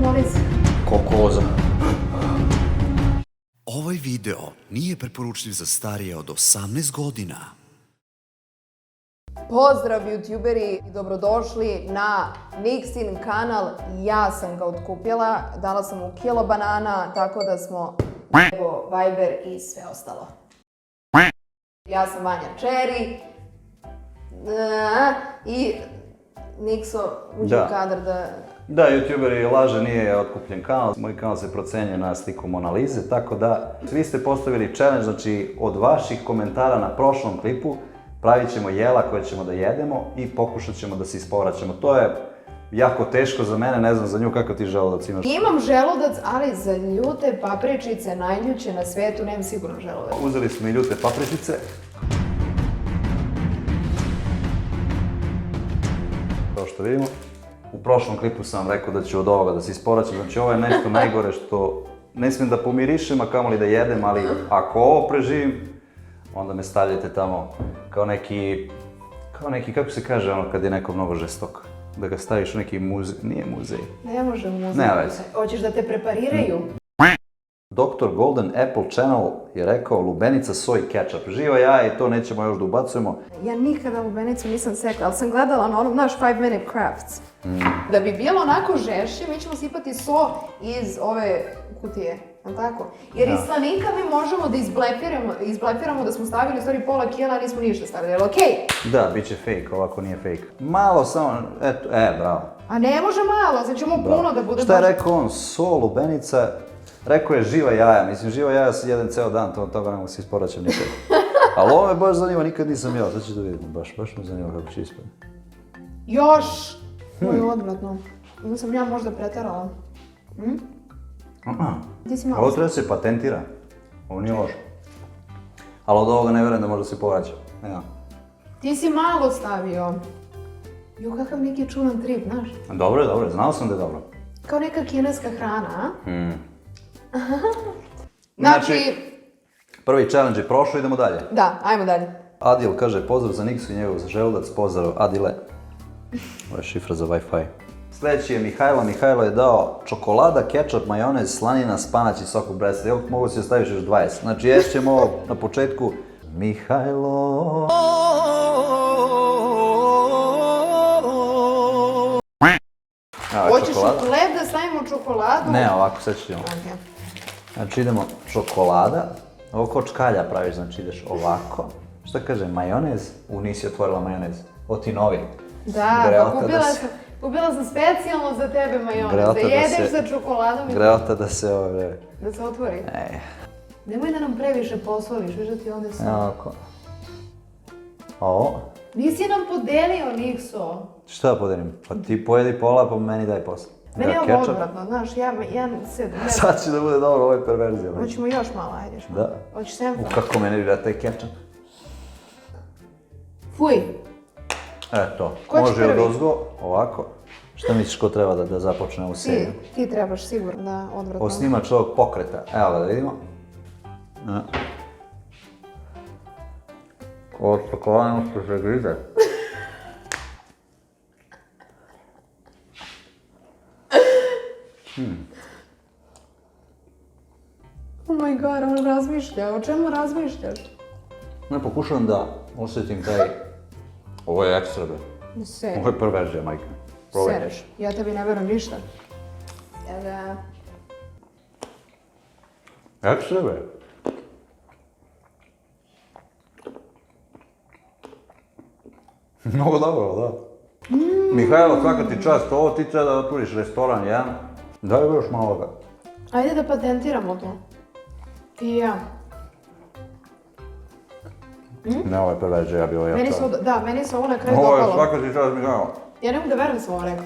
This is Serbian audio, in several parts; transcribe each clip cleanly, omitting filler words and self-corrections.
Moriz. Kokoza. Ovaj video nije preporučljiv za starije od 18 godina. Pozdrav youtuberi i dobrodošli na Niksin kanal. Ja sam ga otkupila, dala sam mu kilo banana, tako da smo evo Viber i sve ostalo. Ja sam Vanja Čeri i Nikso uđe u kadar da... Da, youtuberi laže, nije otkupljen kanal. Moj kanal se procenjuje na sliku Monalize, tako da vi ste postavili challenge, znači od vaših komentara na prošlom klipu pravit ćemo jela koje ćemo da jedemo i pokušat ćemo da se ispovraćamo. To je jako teško za mene, ne znam za nju kakav ti želudac imaš. Imam želudac, ali za ljute papričice najljuće na svetu nemam sigurno želudac. Uzeli smo i ljute papričice. Kao što vidimo, u prošlom klipu sam vam rekao da ću od ovoga da se ispovraćam. Znači ovo je nešto najgore što ne smijem da pomirišem, a kamoli da jedem, ali ako ovo preživim, onda me stavljate tamo kao neki, kako se kaže ono kad je neko mnogo žestok, da ga staviš u neki muzej, nije muzej. Ne može u muzej. Ne veze. Hoćeš da te prepariraju? Dr. Golden Apple Channel je rekao lubenica, soj, ketchup. Živa ja i to nećemo još da ubacujemo. Ja nikada lubenicu nisam sekla, ali sam gledala na onom naš 5 Minute Crafts. Da bi bilo onako žešće, mi ćemo sipati so iz ove kutije, jel' tako? Jer iz slanika mi možemo da izblepiramo da smo stavili u stvari pola kila, a nismo ništa stavili, jel' okej? Da, bit će fake, ovako nije fake. Malo samo, eto, bravo. A ne može malo, sad ćemo puno da bude... Šta je rekao on? So, lubenica, rekao je živa jaja. Mislim, živa jaja se jedan ceo dan, toga ne mogu se isporaćam nikad. Ali ovo me baš zanima, nikad nisam jeo, sad ću da vidim, baš me zanima kako će ispati. Još! Ovo je odvratno. Ima sam ja možda preterala. Ti si malo... Ovo treba da se patentira. Ovo nije loše. Ali od ovoga ne verujem da može da se povraća. Ti si malo stavio. Jo, kakav neki čudan trip, znaš? Dobro, znao sam da je dobro. Kao neka kineska hrana, a? Znači, prvi challenge je prošao, idemo dalje. Da, ajmo dalje. Adil kaže pozdrav za Niksu i njegov želudac, pozdrav Adile. Ovo je šifra za Wi-Fi. Sljedeći je Mihajlo. Mihajlo je dao čokolada, kečap, majonez, slanina, spanać i sok u breste. Evo, mogu si ostaviš još 20. Znači, ješćemo ovo na početku. Mihajlo... Hoćeš u hleb da stavimo čokoladu? Ne, ovako, sad ćemo. Znači, idemo čokolada. Ovo ko čkalja praviš, znači ideš ovako. Šta kaže, majonez? Nisi otvorila majonez. Ovo ti novi. Da, kupila sam specijalno za tebe majonez, da jedeš za čokoladom i... Greota da se Da se otvori. Nemoj da nam previše posloviš, viš da ti ovdje sam. Ovako. Ovo. Nisi nam podelio, Nikso. Šta podelim? Pa ti pojedi pola, pa meni daj posle. Meni je ovo odvratno, znaš, ja se... Sad će da bude dobro, ovo je perverzija. Hoćemo još malo, ajde još malo. Da. Hoćeš sempa? Kako me nervira taj kečap. Fuj. Eto, Ko će može prvi? odozgo, ovako. Šta misliš ko treba da započne ovu seriju? Ti trebaš sigurno da odvratno. Osnimač ovog pokreta. Evo ga da vidimo. Ovo čokoladno što se grize. Oh my god, on razmišlja. O čemu razmišljaš? Ne, pokušavam da osjetim taj... Ovo je ekstra, bre. Ovo je perverzija, majka. Sereš. Ja tebi ne verujem ništa. Da. Ekstra, bre. Mnogo dobro, da. Mihajlo, svaka ti čast, ovo ti treba da otvoriš restoran jedan. Daj još malo ga. Ajde da patentiramo to. Ti i ja. Ne, ovo je perverzija, ja bi ovo jačao. Da, meni se ovo na kraju Ovo je dopalo. svaka ti čast, Mihajlo. Ja ne mogu da verujem da sam ovo rekla.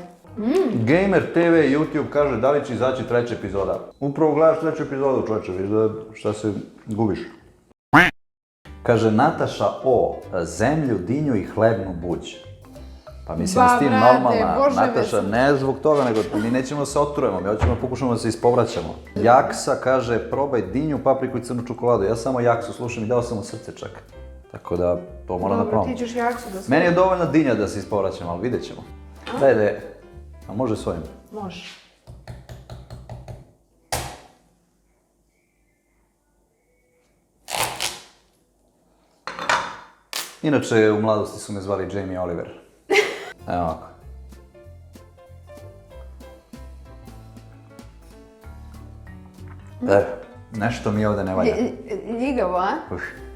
Gamer TV YouTube kaže da li će izaći treća epizoda. Upravo gledaš treću epizodu, čovječe, vidiš da šta se gubiš. Kaže Nataša O, zemlju, dinju i hlebnu buđ. Pa mislim s tim normalna, Nataša, ne zbog toga, nego mi nećemo da se otrujemo, mi hoćemo da pokušamo da se ispovraćamo. Jaksa kaže probaj dinju, papriku i crnu čokoladu. Ja samo Jaksu slušam i dao sam mu srce čak. Tako da to moram da probam. Dobro, ti ćeš Jaksu da se... Meni je dovoljna dinja da se ispovraćamo, ali vidjet ćemo. Daj, a može svojim? Može. Inače, u mladosti su me zvali Jamie Oliver. Evo ovako. Nešto mi ovdje ne valja. Ljigavo, a?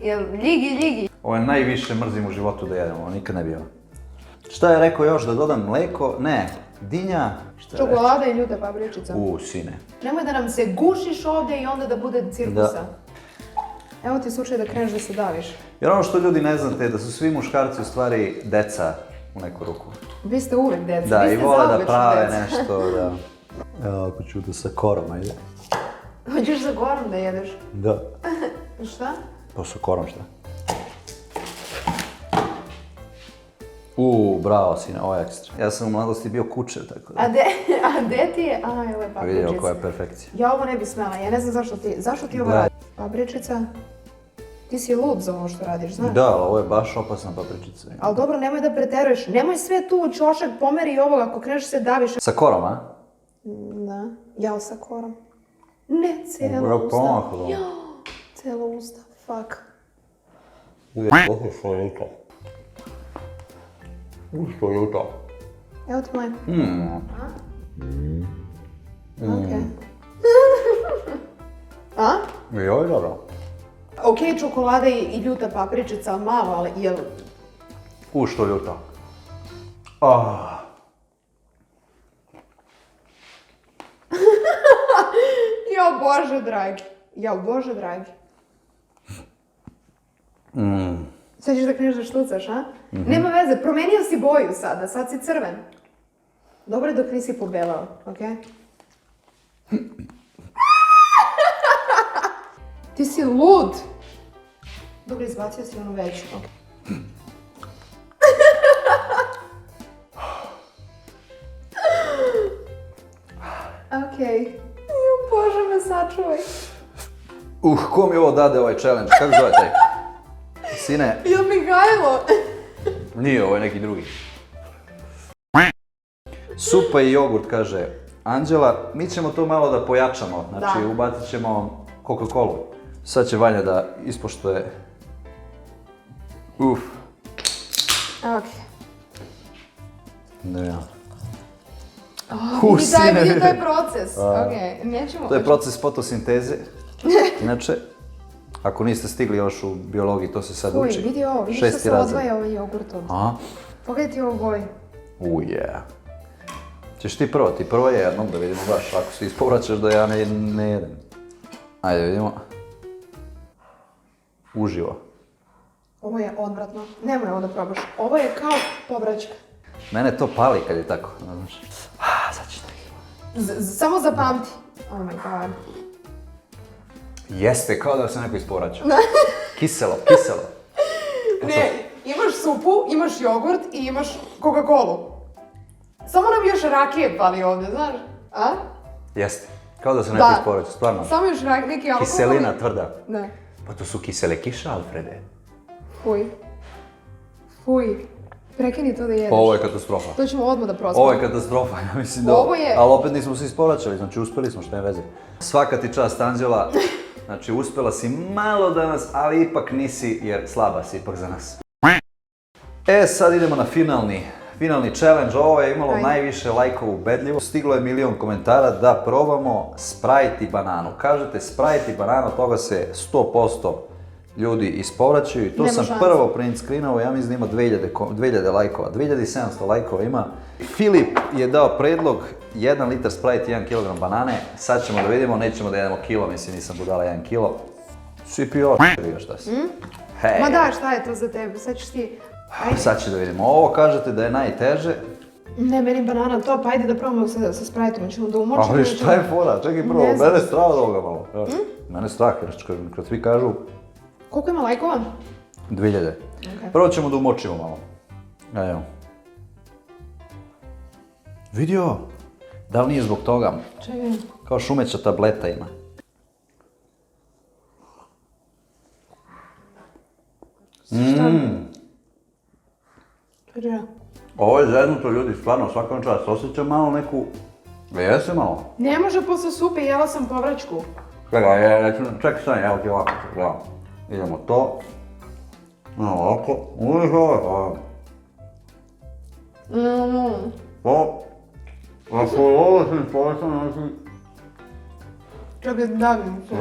Jel ljigi? Ovo je najviše mrzim u životu da jedem, ovo nikad ne bi jeo. Šta je rekao još, da dodam mlijeko? Ne, dinja. Šta je rekao? Čokolada i ljuta papričica. Sine. Nemoj da nam se gušiš ovdje i onda da bude cirkusa. Da. Evo ti slučaj da kreneš da se daviš. Jer ono što ljudi ne znate je da su svi muškarci u stvari deca u neku ruku. Vi ste uvek deca, Da, vi i ste vole da zauvek prave deca. nešto, da. Evo ako ću da sa korom, ajde. Hoćeš za gorom da jedeš? Da. Šta? Pa sa korom šta? Bravo sine, ovo je ekstra. Ja sam u mladosti bio kučer, tako da. A de ti je? Aj, ovo je papričica. Vidio koja je perfekcija. Ja ovo ne bi smela, ja ne znam zašto ti ovo Da. radiš. Papričica, ti si lud za ovo što radiš, znaš? Da, ali ovo je baš opasna papričica. Ali dobro, nemoj da preteruješ, nemoj sve tu u ćošak, pomeri ovog, ako kreneš se daviš. Sa korom, a? Da, jao sa korom. Ne, cijelo Bro, usta. pomahlo. Jao, cijelo usta, fuck. Ušto juto. Evo ti mleko. Okej. A? Joj, dobro. Okej, čokolada i ljuta papričica, malo, ali jel... Što ljuto. Jao Bože dragi. Jao Bože dragi. Sad ćeš da kreneš da štucaš, a? Nema veze, promenio si boju sada, sad si crven. Dobro je dok nisi pobelao, okej? Ti si lud! Dobro, izbacio si onu veću, okej. Okej. Jao Bože, me sačuvaj. Ko mi ovo dade ovaj challenge? Kako zove taj? Sine, Jel Mihajlo? nije, ovo je neki drugi. Supa i jogurt, kaže Anđela. Mi ćemo to malo da pojačamo, znači Da. ubacit ćemo Coca-Colu. Sad će Vanja da ispoštuje. Okej. Da, ja. Vidi taj proces. Okej, nećemo... To je proces fotosinteze. Inače, ako niste stigli još u biologiji, to se sad Uj, uči. vidi ovo, vidi što 6. se razred. odvaja ovaj jogurt od... Aha. Pogledaj ti ovo boju. Yeah. Ćeš ti prvo jednom da vidimo baš, ako se ispovraćaš da ja ne jedem. Ajde vidimo. Uživo. Ovo je odvratno. Nemoj ovo da probaš. Ovo je kao povraćka. Mene to pali kad je tako, znaš. Sad ćeš da Samo zapamti. Oh my god. Jeste, kao da se neko ispovraća. Kiselo. Ne, imaš supu, imaš jogurt i imaš Coca-Colu. Samo nam još rakije pali ovdje, znaš? A? Jeste, kao da se neko ispovraća, stvarno. Samo još neki alkohol. Kiselina tvrda. Da. Pa to su kisele kiše, Alfrede. Fuj. Prekini to da jedeš. Ovo je katastrofa. To ćemo odmah da prospamo. Ovo je katastrofa, ja mislim da... Ovo je- Ali opet nismo se ispovraćali, znači uspjeli smo, šta je veze. Svaka ti čast, Anđela. Znači uspjela si malo danas, ali ipak nisi, jer slaba si ipak za nas. Sad idemo na finalni challenge. Ovo je imalo najviše lajkova ubedljivo. Stiglo je 1.000.000 komentara da probamo Sprite i bananu. Kažete Sprite i bananu, od toga se 100% ljudi ispovraćaju i to Nema sam šanse. prvo print screenao, ja mislim da ima 2000 lajkova, 2700 lajkova ima. Filip je dao predlog 1 litar Sprite i 1 kg banane. Sad ćemo da vidimo, nećemo da jedemo kilo, mislim nisam budala 1 kilo. Svi pio vidio šta si. Hej. Ma da, šta je to za tebe? Sad ćeš ti... Ajde. Sad će da vidimo. Ovo kažete da je najteže. Ne, meni banana to, pa ajde da probamo sa Sprite-om, ćemo da umočimo. Ali šta je fora? Čekaj prvo, Ne znam. mene je strah od ovoga malo. Mene je strah, jer kad svi kažu Koliko ima lajkova? 2000. Okej. Prvo ćemo da umočimo malo. Evo. Vidio? Da li nije zbog toga? Čekaj. Kao šumeća tableta ima. Šta? Čekaj. Ovo je zeznuto ljudi, stvarno, svakom čast. Osjećam malo neku... Jesi malo? Ne može posle supe, jela sam povraćku. Čekaj, čekaj stani, evo ti ovako, gledam. Idemo to. Ovako, uzeo, pa, ako ovo si posao, znači... Čekaj, davim se.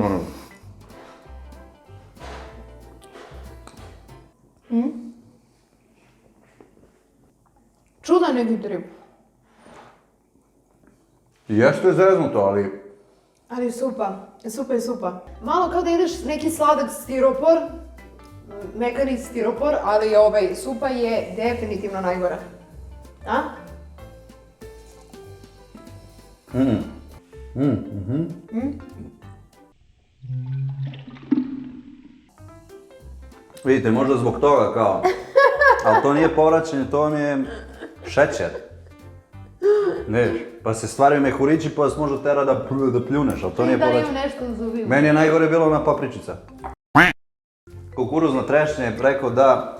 Čudan neki trip. Jeste zeznuto, ali... Ali super. Malo kao da ideš neki sladak stiropor, mekani stiropor, ali supa je definitivno najgora. A? Vidite, možda zbog toga kao, ali to nije povraćanje, to vam je šećer. Vidiš, pa se stvaraju mehurići pa vas možda tera da pljuneš, ali to nije povraćanje. Da imam nešto na zubima. Meni je najgore bilo ona papričica. Kukuruzno trešnje je rekao da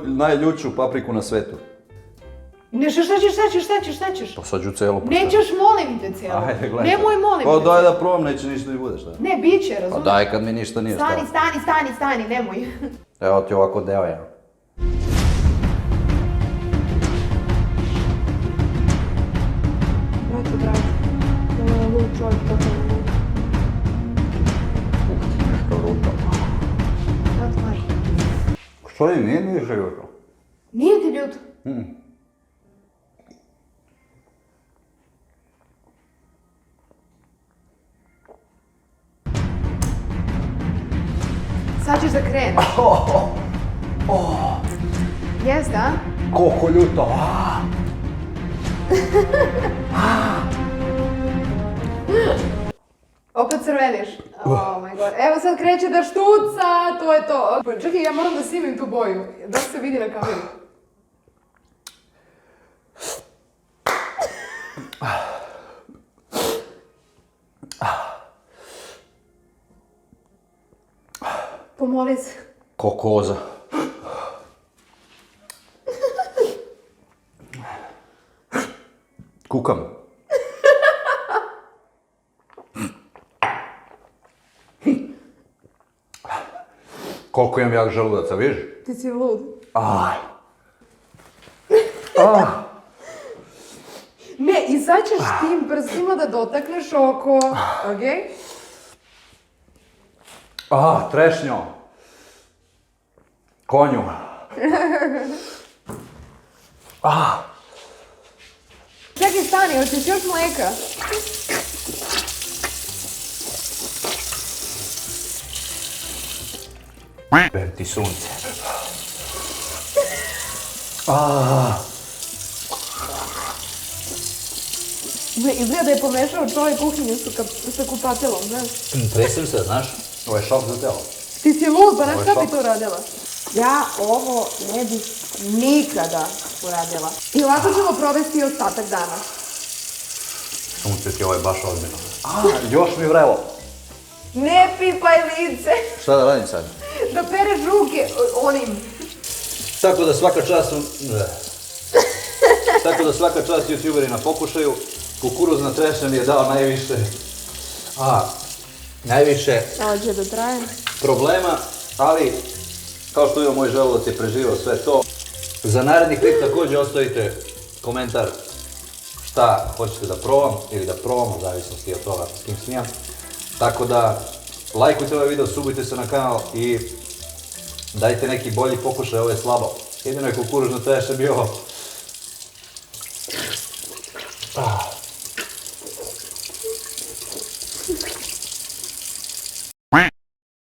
najljuću papriku na svetu. Šta ćeš? Pa sad ću celo Nećeš, molim te cijelo. Ajde, gledaj. Nemoj, molim te. Pa daj da probam, neće ništa ni bude, šta? Ne, bit će, Pa razumiješ? daj kad mi ništa nije, šta? Stani, nemoj. Evo ti ovako deo ja. Brate. Lud čovjek, to je lud. Nešto ruto. Brate, maj. Što je, nije ništa ljuto? Nije ti ljud? Sad ćeš da kreneš. Jes, da? Koliko ljuto! Opet crveniš. Oh my god. Evo sad kreće da štuca, to je to. Čekaj, ja moram da snimim tu boju. Da se vidi na kameru. Pomoli se. Ko koza. Kukam. Koliko imam jak želudaca, vidiš? Ti si lud. Ne, i sad ćeš tim prstima da dotakneš oko, okej? Trešnjo. Konju. Čekaj, stani, hoćeš još mleka? Ber ti sunce. Izgleda da je pomešao čovjek kuhinju sa kupatelom, znaš? Tresim se, znaš, ovo je šok za telo. Ti si lud, pa znaš Ovo je šta bi šok. to uradila? Ja ovo ne bih nikada uradila. I ovako ćemo provesti ostatak dana. Sunce ti, ovo je baš ozbiljno. Još mi vrelo. Ne pipaj lice, Šta da radim sad? da pereš ruke onim. Tako da svaka čast youtuberi na pokušaju. Kukuruzna trešnja mi je dao najviše Ovo će da traje. problema, ali kao što vidimo, moj želudac je preživio sve to. Za naredni klip također ostavite komentar šta hoćete da probam ili da probamo, zavisnosti od toga s kim snimam. Tako da, lajkujte ovaj video, subujte se na kanal i dajte neki bolji pokušaj, ovo je slabo. Jedino je kukuruzno trešnja bio